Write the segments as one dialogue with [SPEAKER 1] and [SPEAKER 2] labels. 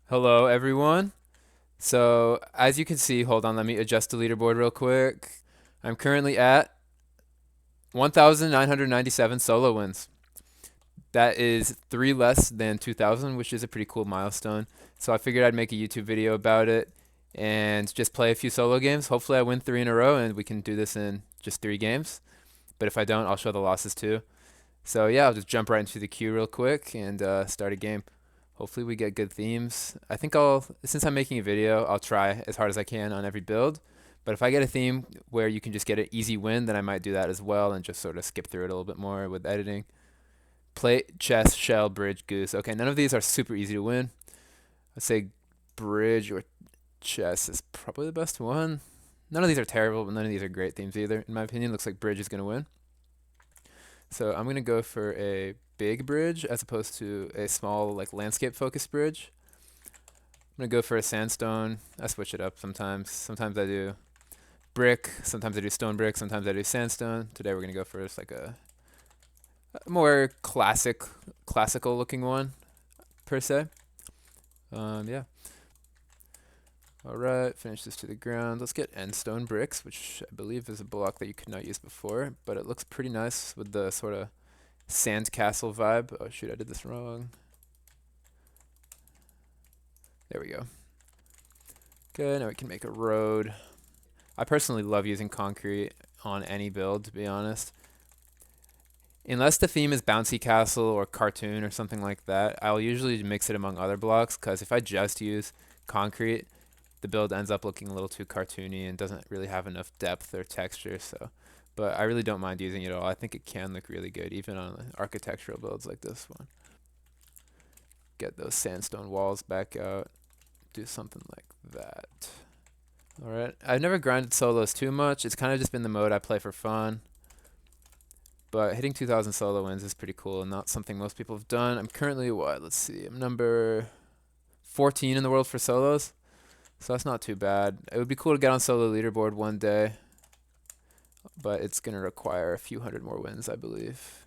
[SPEAKER 1] Hello, everyone. So, as you can see, hold on, let me adjust the leaderboard real quick. I'm currently at 1,997 solo wins. That is three less than 2,000, which is a pretty cool milestone. So, I figured I'd make a YouTube video about it and just play a few solo games. Hopefully, I win three in a row and we can do this in just three games. But if I don't, I'll show the losses too. So, yeah, I'll just jump right into the queue real quick and start a game. Hopefully we get good themes. I think since I'm making a video, I'll try as hard as I can on every build. But if I get a theme where you can just get an easy win, then I might do that as well and just sort of skip through it a little bit more with editing. Plate, chess, shell, bridge, goose. Okay, none of these are super easy to win. I'd say bridge or chess is probably the best one. None of these are terrible, but none of these are great themes either. In my opinion, looks like bridge is going to win. So I'm going to go for a big bridge as opposed to a small, like landscape focused bridge. I'm gonna go for a sandstone. I switch it up sometimes. Sometimes I do brick. Sometimes I do stone brick. Sometimes I do sandstone. Today we're gonna go for just like a more classical looking one per se. Yeah. All right. Finish this to the ground. Let's get end stone bricks, which I believe is a block that you could not use before, but it looks pretty nice with the sort of sand castle vibe. Oh shoot, I did this wrong. There we go. Okay, now we can make a road. I personally love using concrete on any build, to be honest. Unless the theme is bouncy castle or cartoon or something like that, I'll usually mix it among other blocks because if I just use concrete, the build ends up looking a little too cartoony and doesn't really have enough depth or texture. So, but I really don't mind using it at all. I think it can look really good even on architectural builds like this one. Get those sandstone walls back out. Do something like that. Alright, I've never grinded solos too much. It's kind of just been the mode I play for fun. But hitting 2,000 solo wins is pretty cool and not something most people have done. I'm currently, what? Let's see. I'm number 14 in the world for solos. So that's not too bad. It would be cool to get on solo leaderboard one day. But it's going to require a few hundred more wins, I believe.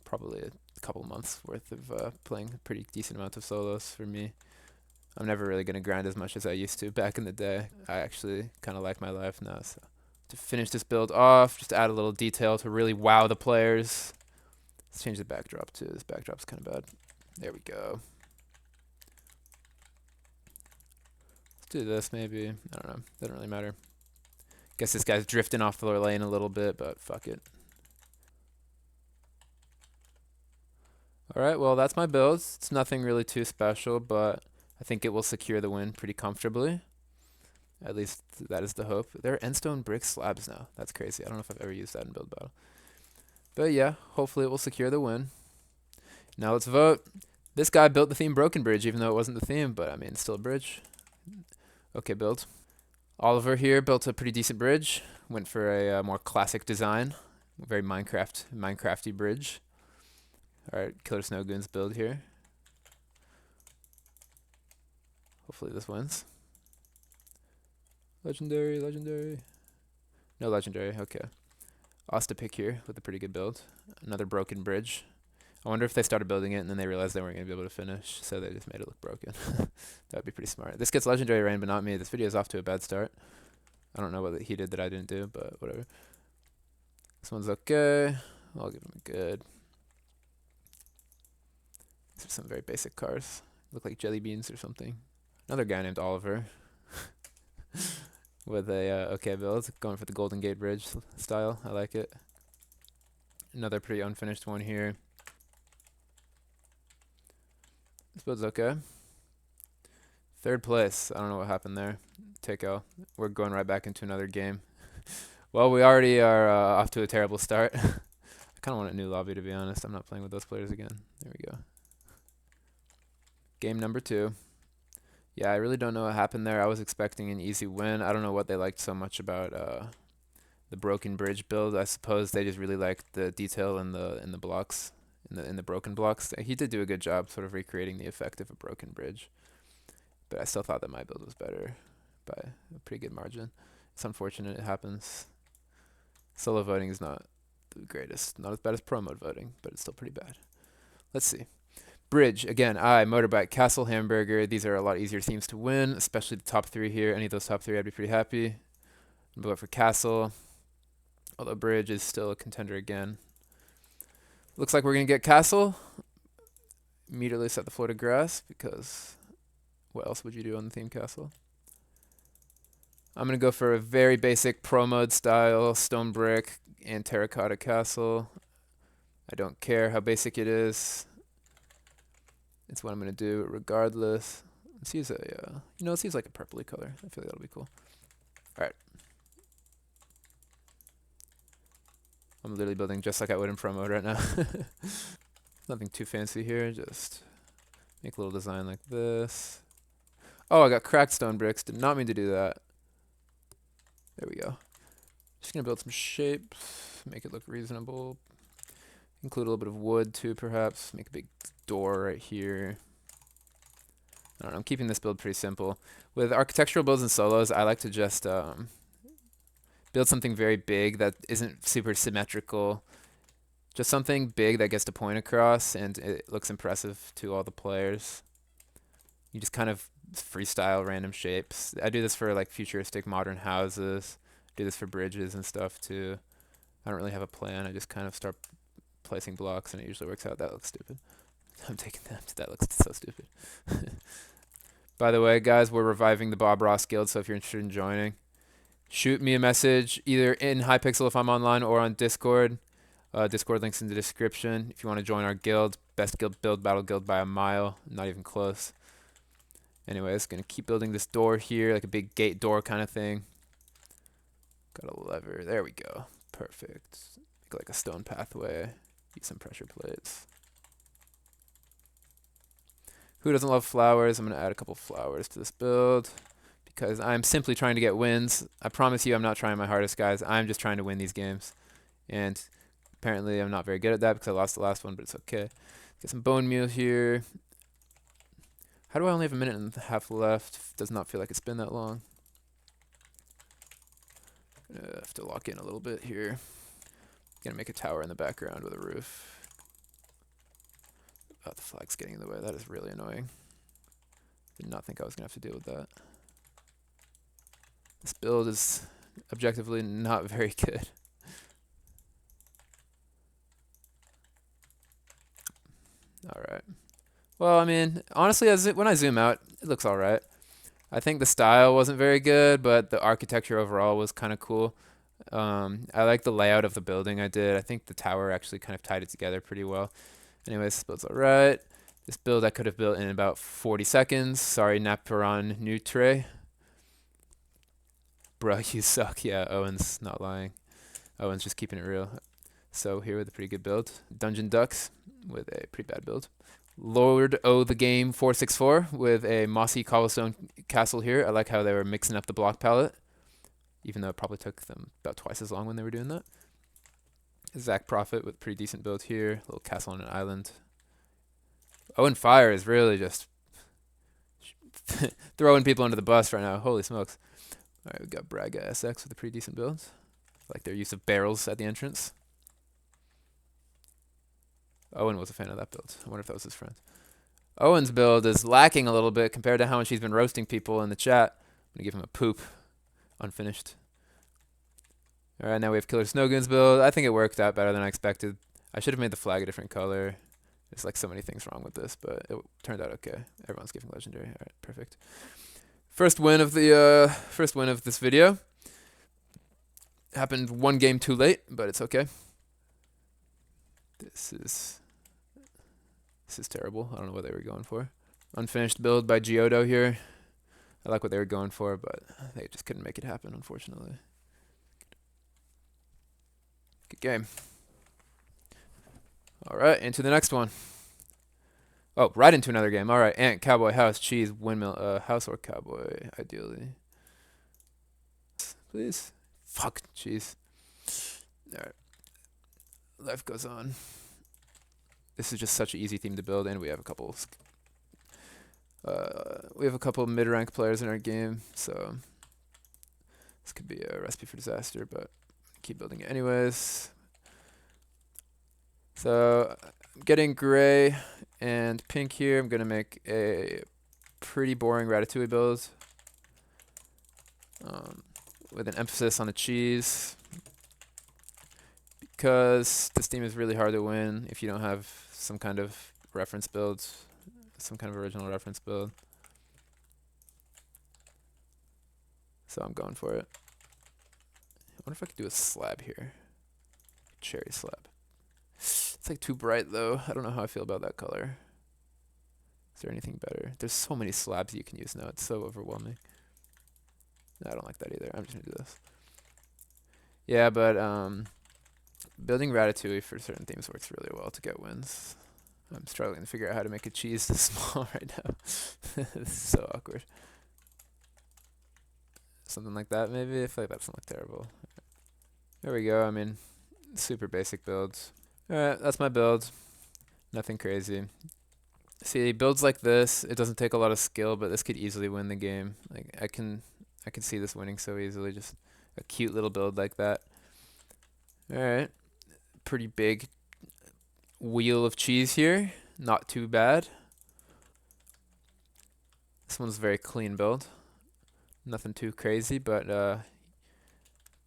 [SPEAKER 1] Probably a couple months worth of playing a pretty decent amount of solos for me. I'm never really going to grind as much as I used to back in the day. I actually kind of like my life now. So to finish this build off, just add a little detail to really wow the players. Let's change the backdrop too. This backdrop's kind of bad. There we go. Let's do this maybe. I don't know. Doesn't really matter. Guess this guy's drifting off the lane a little bit, but fuck it. Alright, well that's my build. It's nothing really too special, but I think it will secure the win pretty comfortably. At least that is the hope. There are endstone brick slabs now. That's crazy. I don't know if I've ever used that in build battle. But yeah, hopefully it will secure the win. Now let's vote. This guy built the theme Broken Bridge, even though it wasn't the theme, but I mean, it's still a bridge. Okay, build. Oliver here built a pretty decent bridge. Went for a more classic design. Very Minecrafty bridge. Alright, Killer Snow Goons build here. Hopefully this wins. Legendary, legendary. No legendary, okay. Asta pick here with a pretty good build. Another broken bridge. I wonder if they started building it and then they realized they weren't going to be able to finish, so they just made it look broken. That'd be pretty smart. This gets legendary rain, but not me. This video is off to a bad start. I don't know what he did that I didn't do, but whatever. This one's okay. I'll give him a good. These are some very basic cars. Look like jelly beans or something. Another guy named Oliver with a okay build. Going for the Golden Gate Bridge style. I like it. Another pretty unfinished one here. This build's okay. Third place. I don't know what happened there. Take L. We're going right back into another game. Well, we already are off to a terrible start. I kind of want a new lobby, to be honest. I'm not playing with those players again. There we go. Game number 2. Yeah, I really don't know what happened there. I was expecting an easy win. I don't know what they liked so much about the broken bridge build. I suppose they just really liked the detail in the blocks, in the broken blocks. He did do a good job sort of recreating the effect of a broken bridge. But I still thought that my build was better by a pretty good margin. It's unfortunate it happens. Solo voting is not the greatest. Not as bad as pro mode voting, but it's still pretty bad. Let's see. Bridge, again, I, motorbike, castle, hamburger. These are a lot easier themes to win, especially the top three here. Any of those top three, I'd be pretty happy. I'm going for castle, although bridge is still a contender again. Looks like we're going to get castle. Immediately set the floor to grass, because what else would you do on the theme castle? I'm going to go for a very basic pro mode style stone brick and terracotta castle. I don't care how basic it is. It's what I'm going to do regardless. Let's use a, let's use like a purpley color. I feel like that'll be cool. Alright. I'm literally building just like I would in pro mode right now. Nothing too fancy here, just make a little design like this. Oh, I got cracked stone bricks. Did not mean to do that. There we go. Just going to build some shapes, make it look reasonable. Include a little bit of wood too, perhaps. Make a big door right here. I don't know, I'm keeping this build pretty simple. With architectural builds and solos, I like to just build something very big that isn't super symmetrical. Just something big that gets to point across and it looks impressive to all the players. You just kind of freestyle random shapes. I do this for like futuristic modern houses. Do this for bridges and stuff too. I don't really have a plan. I just kind of start placing blocks and it usually works out. That looks stupid. I'm taking that. That looks so stupid. By the way, guys, we're reviving the Bob Ross Guild, so if you're interested in joining, shoot me a message either in Hypixel if I'm online or on Discord. Discord links in the description. If you want to join our guild, best guild build, battle guild by a mile, not even close. Anyways, gonna keep building this door here, like a big gate door kind of thing. Got a lever. There we go. Perfect. Make like a stone pathway. Use some pressure plates. Who doesn't love flowers? I'm going to add a couple flowers to this build because I'm simply trying to get wins. I promise you I'm not trying my hardest, guys. I'm just trying to win these games. And apparently I'm not very good at that because I lost the last one, but it's okay. Get some bone meal here. How do I only have a minute and a half left? Does not feel like it's been that long. Gonna have to lock in a little bit here. Gonna make a tower in the background with a roof. Oh, the flag's getting in the way. That is really annoying. Did not think I was going to have to deal with that. This build is objectively not very good. Alright. Well, I mean, honestly, when I zoom out, it looks alright. I think the style wasn't very good, but the architecture overall was kind of cool. I like the layout of the building I did. I think the tower actually kind of tied it together pretty well. Anyways, this build's alright. This build I could have built in about 40 seconds. Sorry, Naparon Nutre. Bro, you suck. Yeah, Owen's not lying. Owen's just keeping it real. So here with a pretty good build. Dungeon Ducks with a pretty bad build. Lord O the Game 464 with a mossy cobblestone castle here. I like how they were mixing up the block palette, even though it probably took them about twice as long when they were doing that. Zach Prophet with a pretty decent build here. Little castle on an island. Owen Fire is really just throwing people under the bus right now. Holy smokes. Alright, we've got Braga SX with a pretty decent build. I like their use of barrels at the entrance. Owen was a fan of that build. I wonder if that was his friend. Owen's build is lacking a little bit compared to how much he's been roasting people in the chat. I'm going to give him a poop. Unfinished. Alright, now we have Killer Snowgoon's build. I think it worked out better than I expected. I should have made the flag a different color. There's like so many things wrong with this, but it turned out okay. Everyone's giving legendary. Alright, perfect. First win of this video. Happened one game too late, but it's okay. This is terrible. I don't know what they were going for. Unfinished build by Giotto here. I like what they were going for, but they just couldn't make it happen, unfortunately. Good game. Alright, into the next one. Oh, right into another game. Alright, ant, cowboy, house, cheese, windmill, house or cowboy, ideally. Please. Fuck, cheese. Alright. Life goes on. This is just such an easy theme to build, and we have a couple mid-rank players in our game, so this could be a recipe for disaster, but keep building it anyways. So I'm getting gray and pink here. I'm going to make a pretty boring ratatouille build with an emphasis on the cheese, because this team is really hard to win if you don't have some kind of reference build, some kind of original reference build. So I'm going for it. I wonder if I could do a slab here. Cherry slab. It's like too bright though. I don't know how I feel about that color. Is there anything better? There's so many slabs you can use now. It's so overwhelming. No, I don't like that either. I'm just gonna do this. Yeah, but building ratatouille for certain themes works really well to get wins. I'm struggling to figure out how to make a cheese this small right now. This is so awkward. Something like that maybe? I feel like that doesn't look terrible. There we go. I mean, super basic builds. Alright, that's my build. Nothing crazy. See, builds like this, it doesn't take a lot of skill, but this could easily win the game. Like I can see this winning so easily, just a cute little build like that. Alright. Pretty big wheel of cheese here. Not too bad. This one's a very clean build. Nothing too crazy, but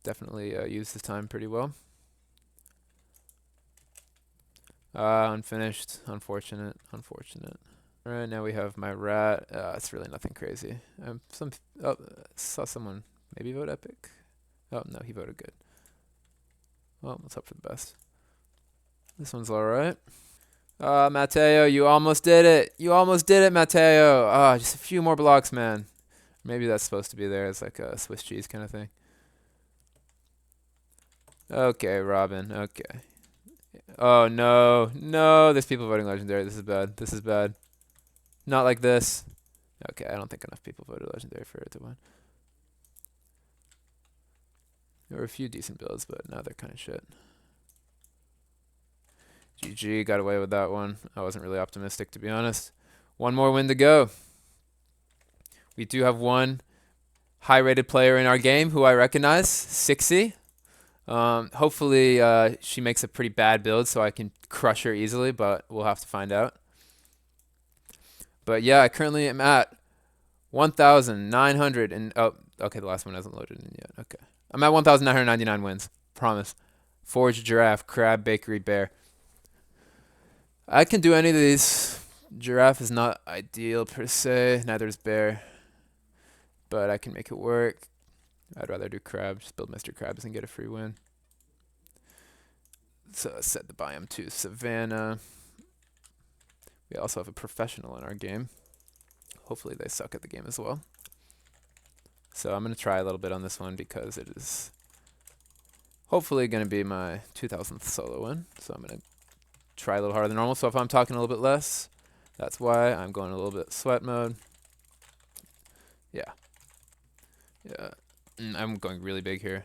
[SPEAKER 1] definitely used the time pretty well. Unfinished. Unfortunate. Alright, now we have my rat. It's really nothing crazy. Saw someone maybe vote epic. Oh, no, he voted good. Well, let's hope for the best. This one's alright. Matteo, you almost did it. You almost did it, Matteo. Just a few more blocks, man. Maybe that's supposed to be there as like a Swiss cheese kind of thing. Okay, Robin. Okay. Oh, no. No, there's people voting legendary. This is bad. This is bad. Not like this. Okay, I don't think enough people voted legendary for it to win. There were a few decent builds, but now they're kind of shit. GG, got away with that one. I wasn't really optimistic, to be honest. One more win to go. We do have one high-rated player in our game who I recognize, Sixy. Hopefully she makes a pretty bad build so I can crush her easily, but we'll have to find out. But yeah, I currently am at 1,900 and oh, okay, the last one hasn't loaded in yet. Okay. I'm at 1,999 wins. Promise. Forge, Giraffe, Crab, Bakery, Bear. I can do any of these. Giraffe is not ideal per se, neither is Bear. But I can make it work. I'd rather do Crab, just build Mr. Krabs and get a free win. So let's set the biome to Savannah. We also have a professional in our game. Hopefully they suck at the game as well. So I'm going to try a little bit on this one because it is hopefully going to be my 2000th solo win. So I'm going to try a little harder than normal. So if I'm talking a little bit less, that's why I'm going a little bit sweat mode. Yeah. Yeah. I'm going really big here.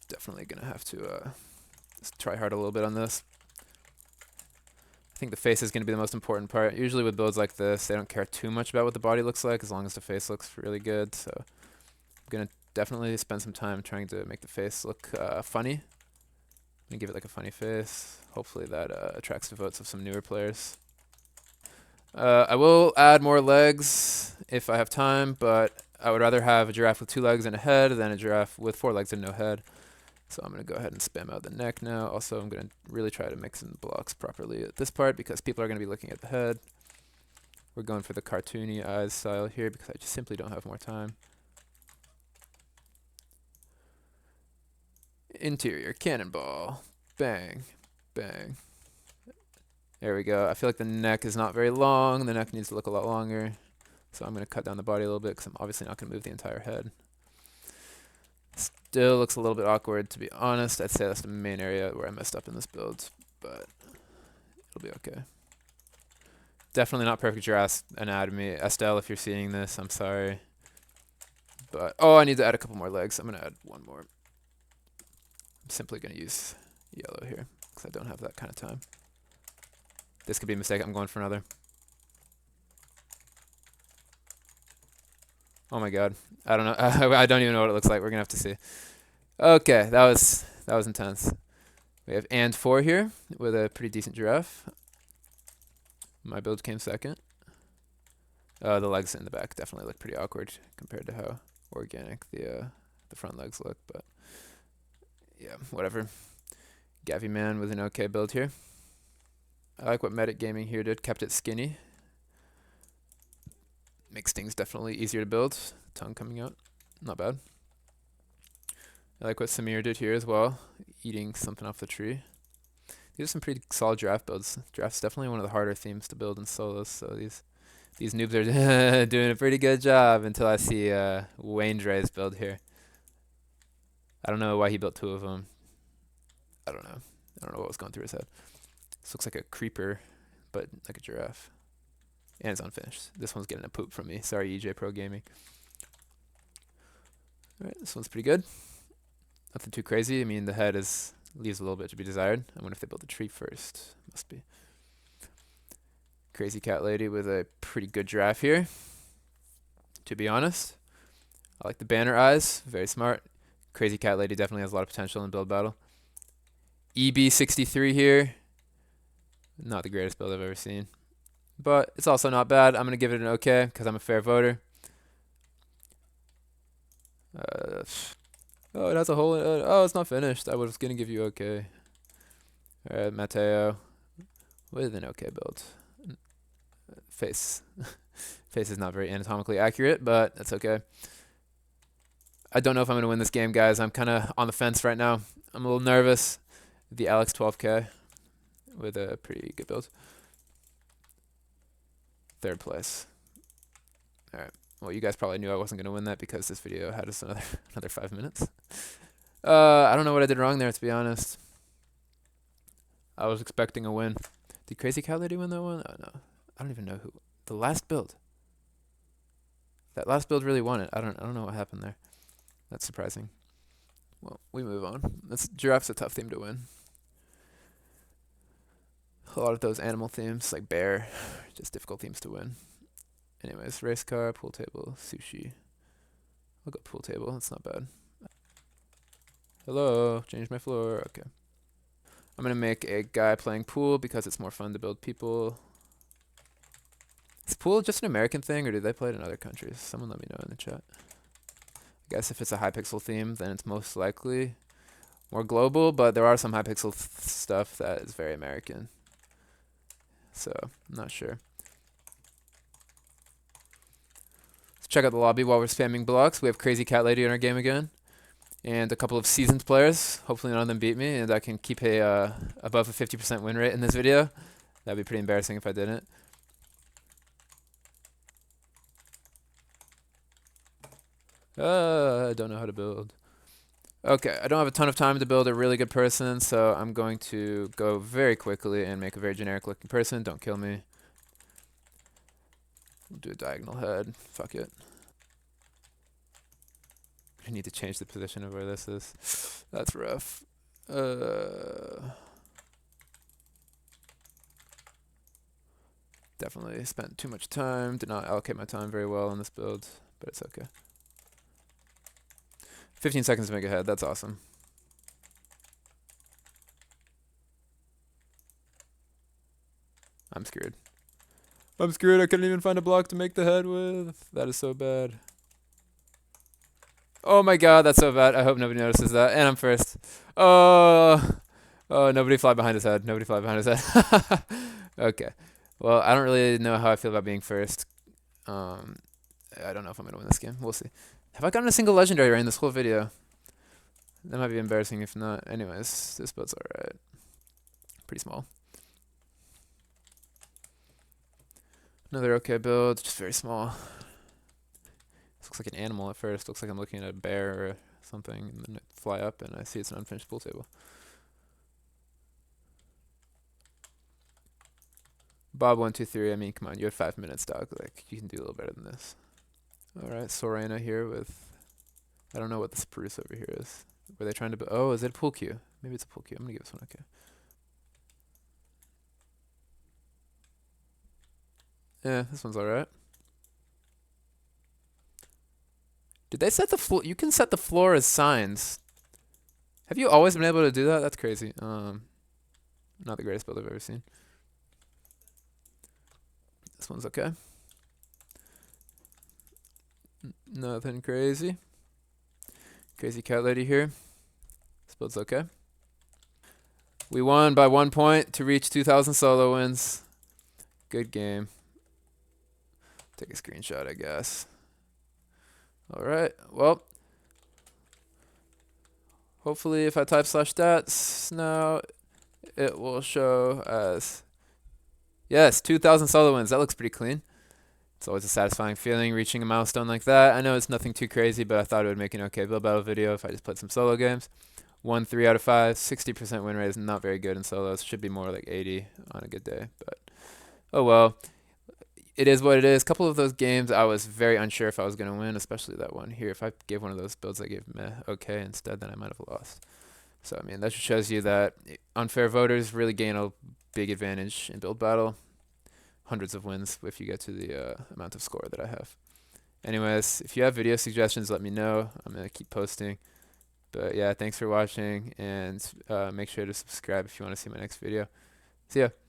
[SPEAKER 1] Definitely going to have to try hard a little bit on this. I think the face is going to be the most important part. Usually with builds like this, they don't care too much about what the body looks like as long as the face looks really good. So I'm going to definitely spend some time trying to make the face look funny. I'm going to give it like a funny face. Hopefully that attracts the votes of some newer players. I will add more legs if I have time, but I would rather have a giraffe with 2 legs and a head than a giraffe with 4 legs and no head. So I'm going to go ahead and spam out the neck now. Also, I'm going to really try to mix in the blocks properly at this part because people are going to be looking at the head. We're going for the cartoony eyes style here because I just simply don't have more time. Interior cannonball. Bang. Bang. There we go. I feel like the neck is not very long. The neck needs to look a lot longer. So I'm going to cut down the body a little bit because I'm obviously not going to move the entire head. Still looks a little bit awkward, to be honest. I'd say that's the main area where I messed up in this build, but it'll be okay. Definitely not perfect giraffe anatomy. Estelle, if you're seeing this, I'm sorry. But, oh, I need to add a couple more legs. I'm going to add one more. I'm simply going to use yellow here because I don't have that kind of time. This could be a mistake. I'm going for another. Oh my god. I don't know. I don't even know what it looks like. We're going to have to see. Okay, that was intense. We have and 4 here with a pretty decent giraffe. My build came second. The legs in the back definitely look pretty awkward compared to how organic the front legs look, but yeah, whatever. Gavi Man with an okay build here. I like what Medic Gaming here did, kept it skinny. Makes things definitely easier to build. Tongue coming out, not bad. I like what Samir did here as well, eating something off the tree. These are some pretty solid Giraffe builds. Giraffe's definitely one of the harder themes to build in solos, so these noobs are doing a pretty good job until I see Wayne Dre's build here. I don't know why he built two of them. I don't know. I don't know what was going through his head. This looks like a creeper, but like a giraffe. And it's unfinished. This one's getting a poop from me. Sorry, EJ Pro Gaming. Alright, this one's pretty good. Nothing too crazy. I mean, the head leaves a little bit to be desired. I wonder if they built the tree first. Must be. Crazy cat lady with a pretty good giraffe here. To be honest. I like the banner eyes. Very smart. Crazy cat lady definitely has a lot of potential in build battle. EB63 here. Not the greatest build I've ever seen. But it's also not bad. I'm going to give it an okay because I'm a fair voter. Oh, it has a hole in it. Oh, it's not finished. I was going to give you okay. Alright, Mateo. With an okay build. Face. Face is not very anatomically accurate, but that's okay. I don't know if I'm going to win this game, guys. I'm kind of on the fence right now. I'm a little nervous. The Alex 12K with a pretty good build. Third place. Alright. Well, you guys probably knew I wasn't going to win that because this video had us another 5 minutes. I don't know what I did wrong there, to be honest. I was expecting a win. Did Crazy Cat Lady win that one? Oh, no. I don't even know who. The last build. That last build really won it. I don't know what happened there. That's surprising. Well, we move on. Giraffe's a tough theme to win. A lot of those animal themes, like bear, just difficult themes to win. Anyways, race car, pool table, sushi. I'll go pool table. That's not bad. Hello, change my floor. Okay. I'm going to make a guy playing pool because it's more fun to build people. Is pool just an American thing, or do they play it in other countries? Someone let me know in the chat. I guess if it's a Hypixel theme, then it's most likely more global, but there are some Hypixel stuff that is very American. So, I'm not sure. Let's check out the lobby while we're spamming blocks. We have Crazy Cat Lady in our game again. And a couple of seasoned players. Hopefully none of them beat me, and I can keep a above a 50% win rate in this video. That'd be pretty embarrassing if I didn't. I don't know how to build. Okay, I don't have a ton of time to build a really good person, so I'm going to go very quickly and make a very generic looking person. Don't kill me. Do a diagonal head. Fuck it. I need to change the position of where this is. That's rough. Definitely spent too much time. Did not allocate my time very well on this build, but it's okay. 15 seconds to make a head. That's awesome. I'm screwed. I'm screwed. I couldn't even find a block to make the head with. That is so bad. Oh my god, that's so bad. I hope nobody notices that. And I'm first. Oh, nobody fly behind his head. Nobody fly behind his head. Okay. Well, I don't really know how I feel about being first. I don't know if I'm going to win this game. We'll see. Have I gotten a single legendary right in this whole video? That might be embarrassing if not. Anyways, this build's alright. Pretty small. Another okay build, just very small. This looks like an animal at first. Looks like I'm looking at a bear or something, and then I fly up and I see it's an unfinished pool table. Bob123, I mean, come on, you have 5 minutes, dog. Like, you can do a little better than this. Alright, Sorena here with... I don't know what the spruce over here is. Were they trying to... Oh, is it a pool cue? Maybe it's a pool cue. I'm gonna give this one okay. Yeah, this one's alright. Did they set the floor? You can set the floor as signs. Have you always been able to do that? That's crazy. Not the greatest build I've ever seen. This one's okay. Nothing crazy. Crazy cat lady here. This build's okay. We won by 1 point to reach 2,000 solo wins. Good game. Take a screenshot, I guess. All right. Well, hopefully if I type /stats now, it will show as, yes, 2,000 solo wins. That looks pretty clean. It's always a satisfying feeling reaching a milestone like that. I know it's nothing too crazy, but I thought it would make an okay build battle video if I just played some solo games. Won 3 out of 5. 60% win rate is not very good in solos. Should be more like 80 on a good day. But oh well. It is what it is. A couple of those games I was very unsure if I was going to win, especially that one here. If I gave one of those builds I gave meh okay instead, then I might have lost. So, I mean, that just shows you that unfair voters really gain a big advantage in build battle. Hundreds of wins if you get to the amount of score that I have. Anyways, if you have video suggestions, let me know. I'm going to keep posting. But yeah, thanks for watching, and make sure to subscribe if you want to see my next video. See ya.